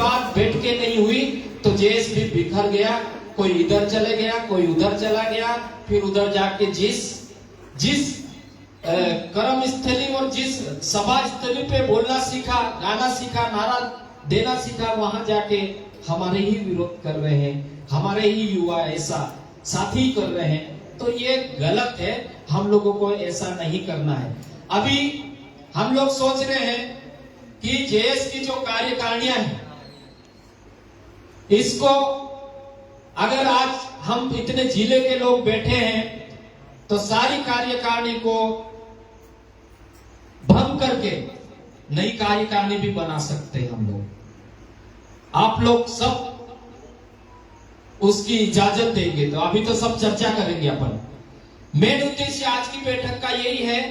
बात बैठ के नहीं हुई तो जेएस भी बिखर गया, कोई इधर चले गया, कोई उधर चला गया, फिर उधर जाके जिस कर्म स्थली और जिस सभा स्थली पे बोलना सीखा, गाना सीखा, नारा देना सीखा, वहां जाके हमारे ही विरोध कर रहे हैं, हमारे ही युवा ऐसा साथी कर रहे हैं। तो ये गलत है, हम लोगों को ऐसा नहीं करना है। अभी हम लोग सोच रहे हैं कि जेएस की जो कार्यकारिणियां हैं, इसको अगर आज हम इतने जिले के लोग बैठे हैं तो सारी कार्यकारिणी को भंग करके नई कार्यकारिणी भी बना सकते हैं हम लोग। आप लोग सब उसकी इजाजत देंगे तो अभी तो सब चर्चा करेंगे अपन। मेन उद्देश्य आज की बैठक का यही है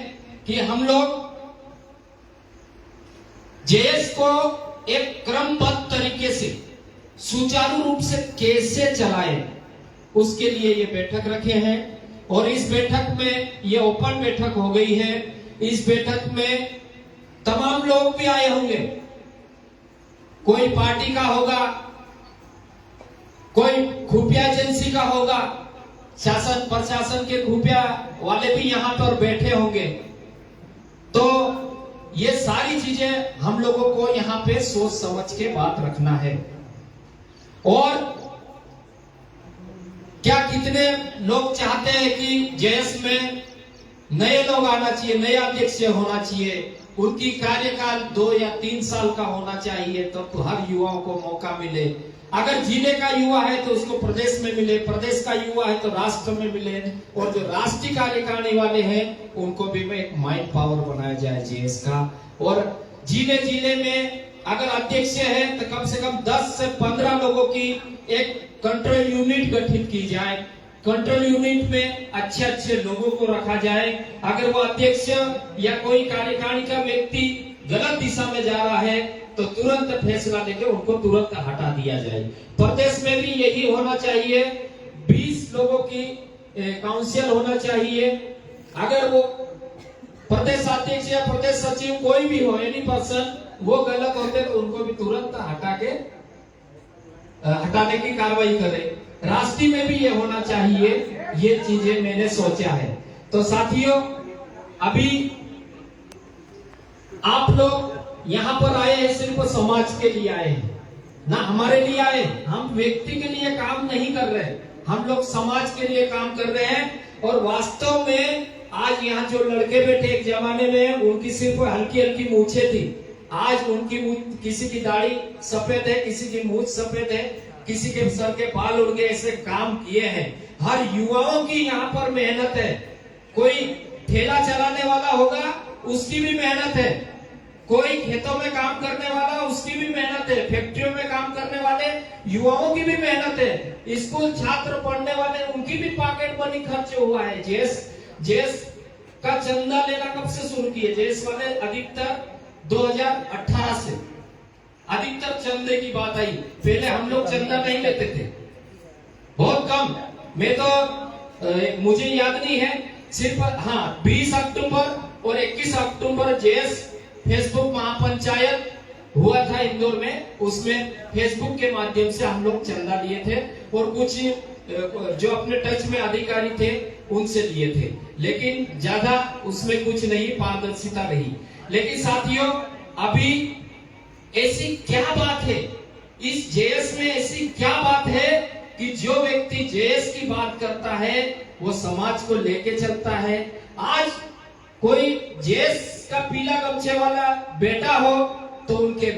कि हम लोग जेएस को एक क्रमबद्ध तरीके से सुचारू रूप से कैसे चलाएं, उसके लिए ये बैठक रखे हैं। और इस बैठक में ये ओपन बैठक हो गई है। इस बैठक में तमाम लोग भी आए होंगे, कोई पार्टी का होगा, कोई खुफिया एजेंसी का होगा, शासन प्रशासन के खुफिया वाले भी यहां पर बैठे होंगे। तो ये सारी चीजें हम लोगों को यहां पे सोच समझ के बात रखना है। और क्या कितने लोग चाहते हैं कि जेएस में नए लोग आना चाहिए, नया अध्यक्ष होना चाहिए, उनकी कार्यकाल 2 या 3 साल का होना चाहिए, तो हर युवाओं को मौका मिले। अगर जिले का युवा है तो उसको प्रदेश में मिले, प्रदेश का युवा है तो राष्ट्र में मिले, और जो राष्ट्रीय कार्यकारिणी वाले हैं उनको भी में एक माइंड पावर बनाया जाए जेएस का। और जिले जिले में अगर अध्यक्ष है तो कम से कम 10 से 15 लोगों की एक कंट्रोल यूनिट गठित की जाए। कंट्रोल यूनिट में अच्छे अच्छे लोगों को रखा जाए। अगर वो अध्यक्ष या कोई कार्यकारिणी का व्यक्ति गलत दिशा में जा रहा है तो तुरंत फैसला लेके उनको तुरंत हटा दिया जाए। प्रदेश में भी यही होना चाहिए। 20 लोगों की काउंसिल होना चाहिए। अगर वो प्रदेश अध्यक्ष या प्रदेश सचिव कोई भी हो, एनी पर्सन, वो गलत होते तो उनको भी तुरंत हटाने की कार्रवाई करें। राष्ट्रीय में भी ये होना चाहिए। ये चीजें मैंने सोचा है। तो साथियों, अभी आप लोग यहाँ पर आए हैं सिर्फ समाज के लिए आए हैं, ना हमारे लिए आए। हम व्यक्ति के लिए काम नहीं कर रहे, हम लोग समाज के लिए काम कर रहे हैं। और वास्तव में आज यहाँ जो लड़के बैठे, एक जमाने में उनकी सिर्फ हल्की हल्की मूछें थी, आज उनकी किसी की दाढ़ी सफेद है, किसी की मूछ सफेद है, किसी के सर के बाल उड़ गए, ऐसे काम किए हैं। हर युवाओं की यहाँ पर मेहनत है। कोई ठेला चलाने वाला होगा, उसकी भी मेहनत है। कोई खेतों में काम करने वाला, उसकी भी मेहनत है। फैक्ट्रियों में काम करने वाले युवाओं की भी मेहनत है। स्कूल छात्र पढ़ने वाले, उनकी भी पॉकेट मनी खर्च हुआ है। जेएस का चंदा लेना कब से शुरू किए? जेएस वाले अधिकतर 2018 से अधिकतर चंदे की बात आई। पहले हम लोग चंदा नहीं लेते थे, बहुत कम। मैं तो मुझे याद नहीं है, सिर्फ 20 अक्टूबर और 21 अक्टूबर जेएस फेसबुक महापंचायत हुआ था इंदौर में। उसमें फेसबुक के माध्यम से हम लोग चंदा लिए थे और कुछ जो अपने टच में अधिकारी थे उनसे लिए थे, लेकिन ज्यादा उसमें कुछ नहीं, पारदर्शिता रही। लेकिन साथियों, अभी ऐसी क्या बात है इस जेएस में, ऐसी क्या बात है कि जो व्यक्ति जेएस की बात करता है वो समाज को लेके चलता है। आज कोई जेएस का पीला गमछे वाला बेटा हो तो उनके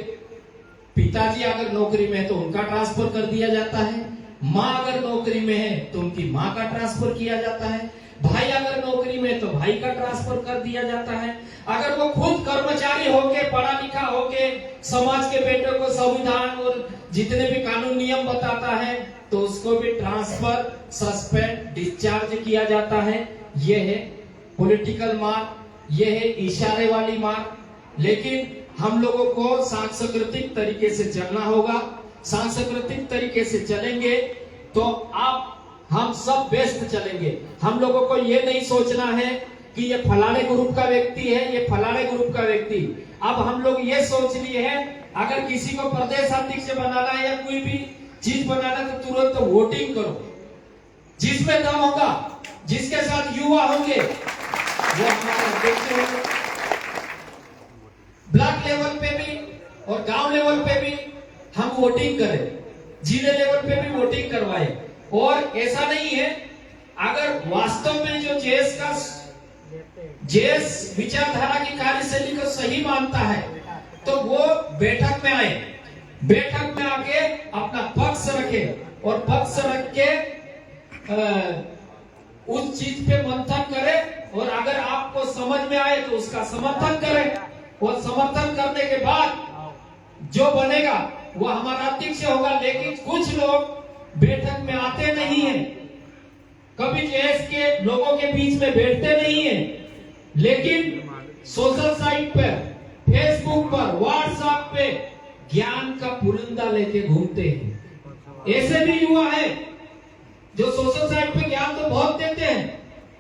पिताजी अगर नौकरी में है तो उनका ट्रांसफर कर दिया जाता है, माँ अगर नौकरी में है तो उनकी माँ का ट्रांसफर किया जाता है, भाई अगर नौकरी में है तो भाई का ट्रांसफर कर दिया जाता है। अगर वो खुद कर्मचारी होके, पढ़ा लिखा होके, समाज के बेटों को संविधान और जितने भी कानून नियम बताता है तो उसको भी ट्रांसफर, सस्पेंड, डिस्चार्ज किया जाता है। ये है पॉलिटिकल मार, ये है इशारे वाली मार। लेकिन हम लोगों को सांस्कृतिक तरीके से चलना होगा। सांस्कृतिक तरीके से चलेंगे तो हम सब बेस्ट चलेंगे। हम लोगों को ये नहीं सोचना है कि ये फलाने ग्रुप का व्यक्ति है, ये फलाने ग्रुप का व्यक्ति। अब हम लोग ये सोच लिए हैं अगर किसी को प्रदेश अध्यक्ष बनाना है या कोई भी चीज बनाना है तो तुरंत वोटिंग करो। जिसमें दम होगा, जिसके साथ युवा होंगे, वो हमारे अध्यक्ष होंगे। ब्लॉक लेवल पे भी और गांव लेवल पे भी हम वोटिंग करें, जिले लेवल पे भी वोटिंग करवाए। और ऐसा नहीं है, अगर वास्तव में जो जेएस विचारधारा की कार्यशैली को सही मानता है तो वो बैठक में आए, बैठक में आके अपना पक्ष रखे और पक्ष रख के उस चीज पे मंथन करे, और अगर आपको समझ में आए तो उसका समर्थन करें, और समर्थन करने के बाद जो बनेगा वो हमारा अध्यक्ष होगा। लेकिन कुछ लोग बैठक में आते नहीं है, कभी जेएस के लोगों के बीच में बैठते नहीं है, लेकिन सोशल साइट पर, फेसबुक पर, व्हाट्सएप पे ज्ञान का पुलिंदा लेके घूमते हैं। ऐसे भी युवा है जो सोशल साइट पे ज्ञान तो बहुत देते हैं,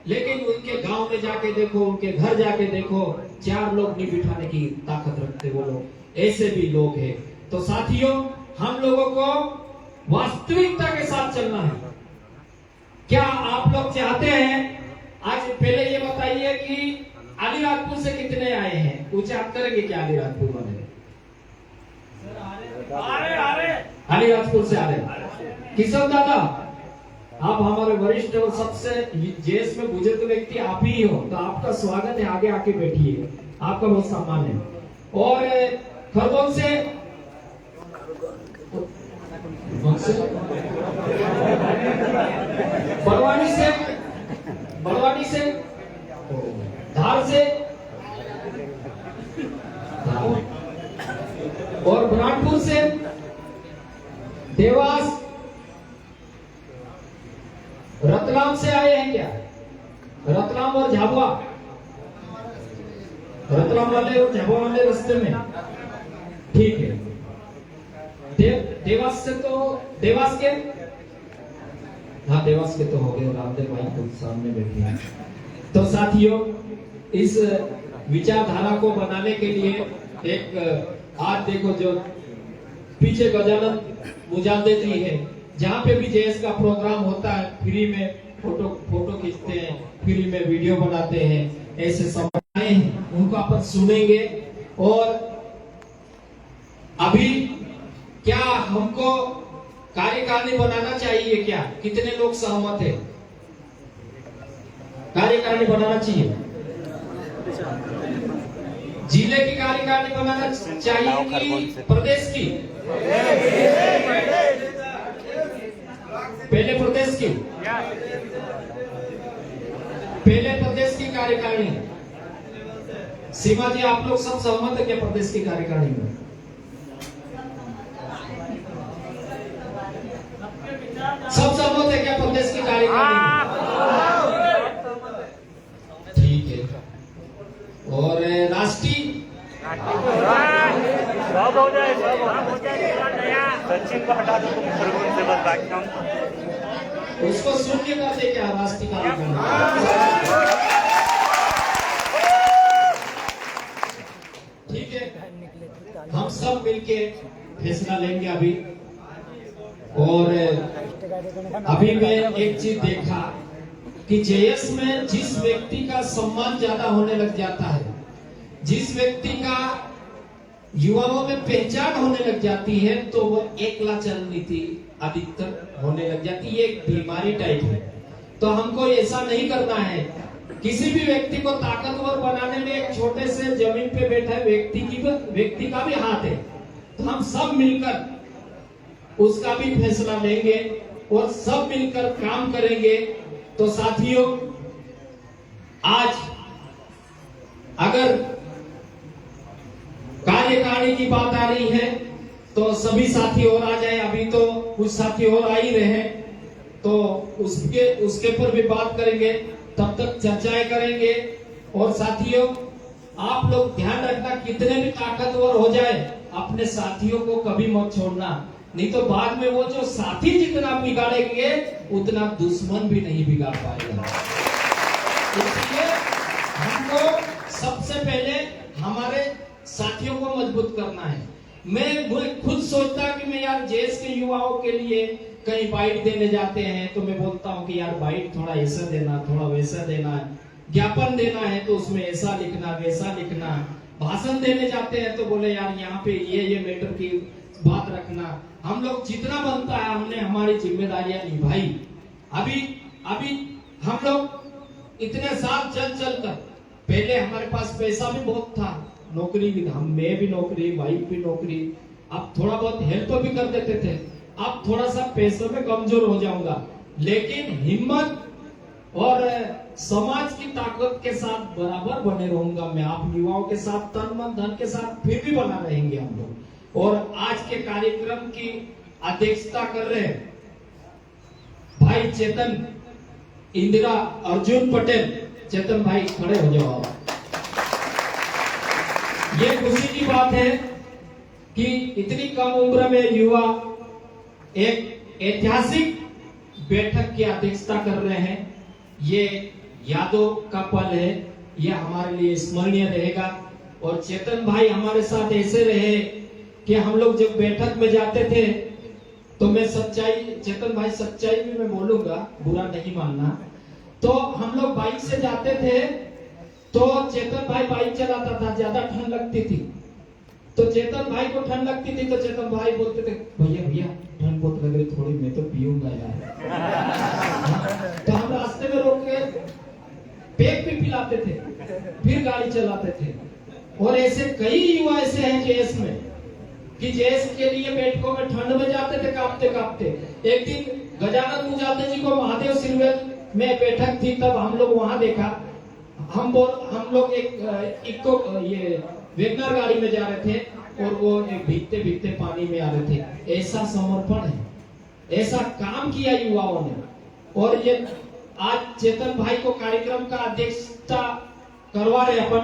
लेकिन उनके गांव में जाके देखो, उनके घर जाके देखो, 4 लोग नहीं बिठाने की ताकत रखते वो लोग। ऐसे भी लोग हैं। तो साथियों, हम लोगों को वास्तविकता के साथ चलना है। क्या आप लोग चाहते हैं, आज पहले ये बताइए कि अलीराजपुर से कितने आए हैं? कुछ आप करेंगे क्या अलीराजपुर वाले? अलीराजपुर से आ रहे। किशन दादा, आप हमारे वरिष्ठ और सबसे जेएस में बुजुर्ग व्यक्ति आप ही हो, तो आपका स्वागत है, आगे आके बैठिए, आपका बहुत सम्मान है। और खरगोन से बड़वानी से धार से और बुरहानपुर से, देवास, रतलाम से आए हैं क्या? रतलाम और झाबुआ, रतलाम वाले और झाबुआ वाले रास्ते में, ठीक है। देवास से तो, देवास के, हाँ देवास के तो हो गए, रामदेव भाई खुद सामने बैठे हैं। तो साथियों, इस विचारधारा को बनाने के लिए एक आज देखो जो पीछे गजानन मुजाहिद जी है, जहाँ पे भी जेएस का प्रोग्राम होता है, फ्री में फोटो खींचते हैं, फ्री में वीडियो बनाते हैं, ऐसे सब उनको अपन सुनेंगे। और अभी क्या हमको कार्यकारिणी बनाना चाहिए क्या? कितने लोग सहमत है? कार्यकारिणी बनाना चाहिए। जिले की कार्यकारिणी बनाना चाहिए कि प्रदेश की? पहले प्रदेश की, पहले प्रदेश की कार्यकारिणी। सीमा जी, आप लोग सब सहमत है क्या प्रदेश की कार्यकारिणी में? सब सहमत है क्या प्रदेश की कार्यकारिणी? ठीक है। और राष्ट्रीय सब हो जाए, सचिन को हटा दो, तुम खरगोन से बस बाकी उसको शून्य कर दे क्या राष्ट्रीय कार्यकारिणी? ठीक है, हम सब मिलके फैसला लेंगे अभी। और अभी मैं एक चीज देखा कि जेएस में जिस व्यक्ति का सम्मान ज्यादा होने लग जाता है, जिस व्यक्ति का युवाओं में पहचान होने लग जाती है, तो वो एकला चरण नीति अधिकतर होने लग जाती है। एक बीमारी टाइप है। तो हमको ऐसा नहीं करना है। किसी भी व्यक्ति को ताकतवर बनाने में एक छोटे से जमीन पे बैठा व्यक्ति का भी हाथ है। तो हम सब मिलकर उसका भी फैसला लेंगे और सब मिलकर काम करेंगे। तो साथियों, आज अगर कार्यकारिणी की बात आ रही है तो सभी साथी और आ जाए। अभी तो कुछ साथी और आ ही रहे हैं, तो उसके पर भी बात करेंगे, तब तक चर्चाएं करेंगे। और साथियों, आप लोग ध्यान रखना, कितने भी ताकतवर हो जाए, अपने साथियों को कभी मत छोड़ना, नहीं तो बाद में वो जो साथी जितना बिगाड़ेंगे उतना दुश्मन भी नहीं बिगाड़ पाएगा। इसलिए हमको सबसे पहले हमारे साथियों को मजबूत करना है। मैं खुद सोचता कि मैं यार देश के युवाओं के लिए कहीं बाइट देने जाते हैं तो मैं बोलता हूँ कि यार बाइट थोड़ा ऐसा देना, थोड़ा वैसा देना, ज्ञापन देना है तो उसमें ऐसा लिखना वैसा लिखना, भाषण देने जाते हैं तो बोले यार यहाँ पे ये मैटर की बात रखना। हम लोग जितना बनता है हमने हमारी जिम्मेदारियां निभाई। अभी हम लोग इतने साल चल कर, पहले हमारे पास पैसा भी बहुत था, नौकरी भी, मैं भी नौकरी, वाइफ भी नौकरी, अब थोड़ा बहुत हेल्प भी कर देते थे। अब थोड़ा सा पैसों में कमजोर हो जाऊंगा, लेकिन हिम्मत और समाज की ताकत के साथ बराबर बने रहूंगा मैं। आप युवाओं के साथ तन मन धन के साथ फिर भी बना रहेंगे हम लोग। और आज के कार्यक्रम की अध्यक्षता कर रहे हैं भाई चेतन इंदिरा अर्जुन पटेल। चेतन भाई खड़े हो जाओ आप। ये खुशी की बात है कि इतनी कम उम्र में युवा एक ऐतिहासिक बैठक की अध्यक्षता कर रहे हैं। ये यादों का पल है, ये हमारे लिए स्मरणीय रहेगा। और चेतन भाई हमारे साथ ऐसे रहे कि हम लोग जब बैठक में जाते थे तो मैं सच्चाई, चेतन भाई सच्चाई भी मैं बोलूंगा, बुरा नहीं मानना, तो हम लोग बाइक से जाते थे तो चेतन भाई बाइक चलाता था, ज्यादा ठंड लगती थी तो चेतन भाई को ठंड लगती थी तो चेतन भाई बोलते थे भैया ठंड बहुत लग रही थोड़ी, मैं तो पीऊंगा यार। तो हम रास्ते में रोक के पेट भी पिलाते थे, फिर गाड़ी चलाते थे। और ऐसे कई युवा ऐसे हैं जेएस में कि जेएस के लिए बैठकों में ठंड में जाते थे कांपते कांपते। एक दिन गजानन मुजाते जी को महादेव सिरवेल में बैठक थी, तब हम लोग वहां देखा, हम लोग एक ये वेगनर गाड़ी में जा रहे थे और वो भीगते भीगते पानी में आ रहे थे। ऐसा समर्पण है, ऐसा काम किया युवाओं ने। और ये आज चेतन भाई को कार्यक्रम का अध्यक्षता करवा रहे अपन,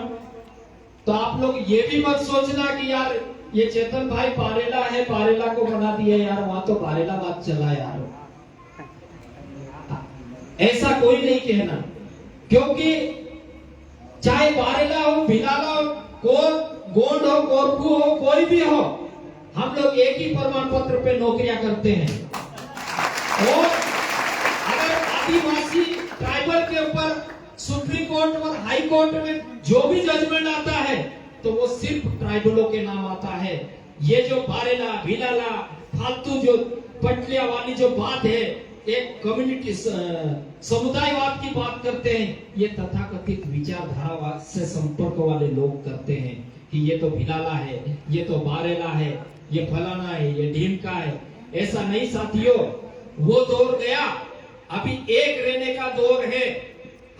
तो आप लोग ये भी मत सोचना कि यार ये चेतन भाई बारेला है, बारेला को बना दिया यार, वहां तो बारेला बात चला यार, ऐसा कोई नहीं कहना। क्योंकि चाहे बारेला हो, भिलाला हो, गोंड हो, कोरकू हो, कोई भी हो, हम लोग एक ही प्रमाण पत्र पे नौकरियां करते हैं। और अगर आदिवासी ट्राइबल के ऊपर सुप्रीम कोर्ट और हाई कोर्ट में जो भी जजमेंट आता है तो वो सिर्फ ट्राइबलों के नाम आता है। ये जो बारेला भिलाला फालतू जो पटलिया वाली जो बात है, एक कम्युनिटी समुदायवाद की बात करते हैं, ये तथाकथित विचारधारा से संपर्क वाले लोग करते हैं कि ये तो भिलाला है, ये तो बारेला है, ये फलाना है, ये ढीमका है। ऐसा नहीं साथियों, वो दौर गया, अभी एक रहने का दौर है।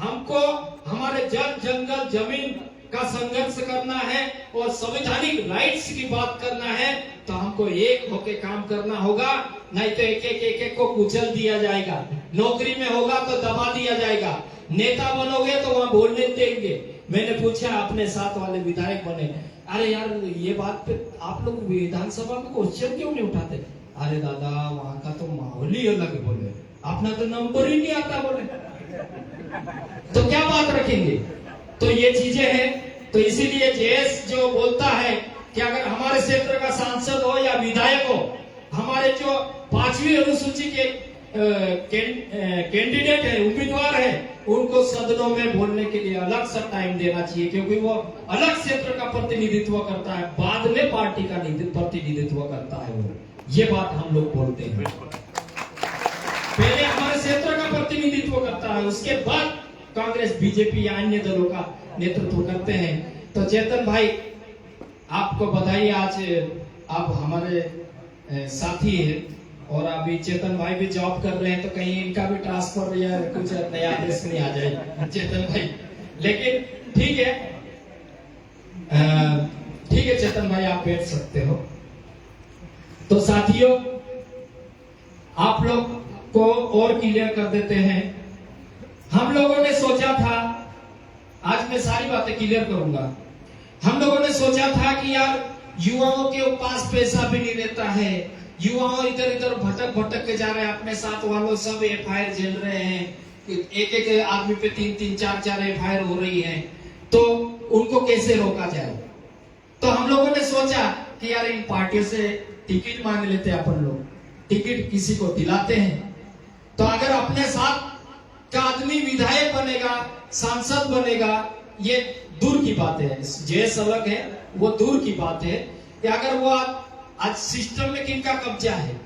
हमको हमारे जल जंगल जमीन का संघर्ष करना है और संवैधानिक राइट्स की बात करना है, तो हमको एक होके काम करना होगा, नहीं तो एक को कुचल दिया जाएगा। नौकरी में होगा तो दबा दिया जाएगा, नेता बनोगे तो वहां बोलने देंगे। मैंने पूछा अपने साथ वाले विधायक बने, अरे यार ये बात पे आप लोग विधानसभा में क्वेश्चन क्यों नहीं उठाते? अरे दादा वहां का तो माहौल ही अलग है, बोले अपना तो नंबर ही नहीं आता, बोले तो क्या बात रखेंगे। तो ये चीजें हैं। तो इसीलिए जेएस जो बोलता है कि अगर हमारे क्षेत्र का सांसद हो या विधायक हो, हमारे जो 5वीं अनुसूची के कैंडिडेट है, उम्मीदवार है, उनको सदनों में बोलने के लिए अलग सा टाइम देना चाहिए, क्योंकि वो अलग क्षेत्र का प्रतिनिधित्व करता है, बाद में पार्टी का प्रतिनिधित्व करता है वो। ये बात हम लोग बोलते हैं, पहले हमारे क्षेत्र का प्रतिनिधित्व करता है, उसके बाद कांग्रेस बीजेपी या अन्य दलों का नेतृत्व करते हैं। तो चेतन भाई आपको बधाई, आज आप हमारे साथी हैं और अभी चेतन भाई भी जॉब कर रहे हैं, तो कहीं इनका भी ट्रांसफर या कुछ नया आदेश नहीं आ जाए चेतन भाई। लेकिन ठीक है चेतन भाई, आप बैठ सकते हो। तो साथियों, आप लोग को और क्लियर कर देते हैं। हम लोगों ने सोचा था, आज मैं सारी बातें क्लियर करूंगा, हम लोगों ने सोचा था कि यार युवाओं के पास पैसा भी नहीं रहता है, युवाओं इधर इधर भटक के जा रहे हैं, अपने साथ वालों सब एफआईआर झेल रहे हैं, एक आदमी पे 3-3, 4-4 एफआईआर हो रही है, तो उनको कैसे रोका जाए। तो हम लोगों ने सोचा कि यार इन पार्टियों से टिकट मांग लेते हैं अपन लोग, टिकट किसी को दिलाते हैं। तो अगर अपने साथ का आदमी विधायक बनेगा, सांसद बनेगा, ये दूर की बात है, जेस अलग है, वो दूर की बात है कि अगर वो आज सिस्टम में किनका कब्जा है,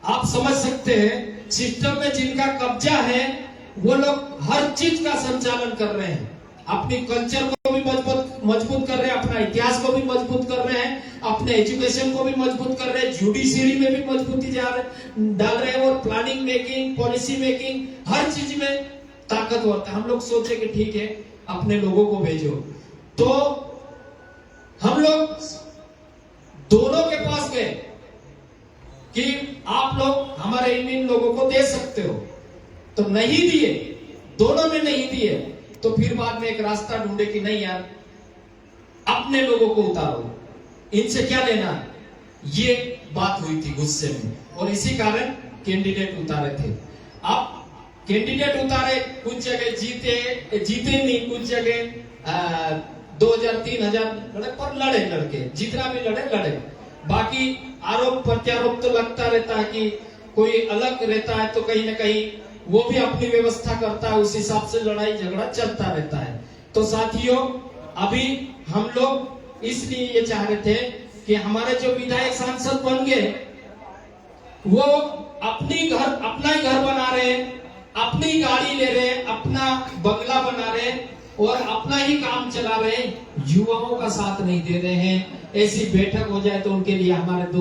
आप समझ सकते हैं। सिस्टम में जिनका कब्जा है वो लोग हर चीज का संचालन कर रहे हैं, अपनी कल्चर को भी मजबूत कर रहे हैं, अपना इतिहास को भी मजबूत कर रहे हैं, अपने एजुकेशन को भी मजबूत कर रहे हैं, जुडिशरी में भी मजबूती डाल रहे हैं, और प्लानिंग मेकिंग, पॉलिसी मेकिंग, हर चीज में ताकतवर। हम लोग सोचे कि ठीक है अपने लोगों को भेजो, तो हम लोग दोनों के पास गए कि आप लोग हमारे इन लोगों को दे सकते हो, तो नहीं दिए, दोनों ने नहीं दिए। तो फिर बाद में एक रास्ता ढूंढे कि नहीं यार अपने लोगों को उतारो, इनसे क्या लेना, ये बात हुई थी गुस्से में, और इसी कारण कैंडिडेट उतारे थे। अब कैंडिडेट उतारे, कुछ जगह जीते नहीं, कुछ जगह 2000-3000 लड़े, पर लड़े लड़के, जितना भी लड़े। बाकी आरोप प्रत्यारोप तो लगता रहता है कि कोई अलग रहता है तो कहीं ना कहीं वो भी अपनी व्यवस्था करता है, उस हिसाब से लड़ाई झगड़ा चलता रहता है। तो साथियों, अभी हम लोग इसलिए ये चाह रहे थे कि हमारे जो विधायक सांसद बन गए वो अपना ही घर बना रहे हैं, अपनी गाड़ी ले रहे हैं, अपना बंगला बना रहे हैं और अपना ही काम चला रहे हैं, युवाओं का साथ नहीं दे रहे हैं। ऐसी बैठक हो जाए तो उनके लिए हमारे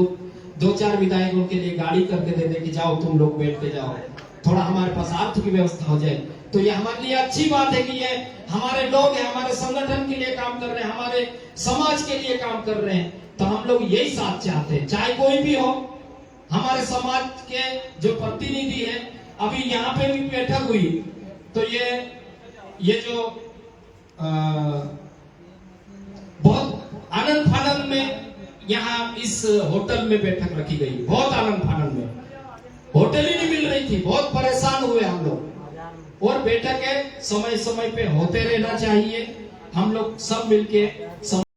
दो चार विधायक उनके लिए गाड़ी करके दे दे कि जाओ तुम लोग बैठ के जाओ, थोड़ा हमारे पास अर्थ की व्यवस्था हो जाए। तो ये हमारे लिए अच्छी बात है कि ये हमारे लोग हैं, हमारे संगठन के लिए काम कर रहे हैं, हमारे समाज के लिए काम कर रहे हैं। तो हम लोग यही साथ चाहते हैं, चाहे कोई भी हो, हमारे समाज के जो प्रतिनिधि है। अभी यहाँ पे भी बैठक हुई, तो ये जो बहुत आनंद फानंद में यहाँ इस होटल में बैठक रखी गई, बहुत आनंद फानंद में, होटल ही नहीं मिल रही थी, बहुत परेशान हुए हम लोग। और बैठकें समय समय पे होते रहना चाहिए, हम लोग सब मिलके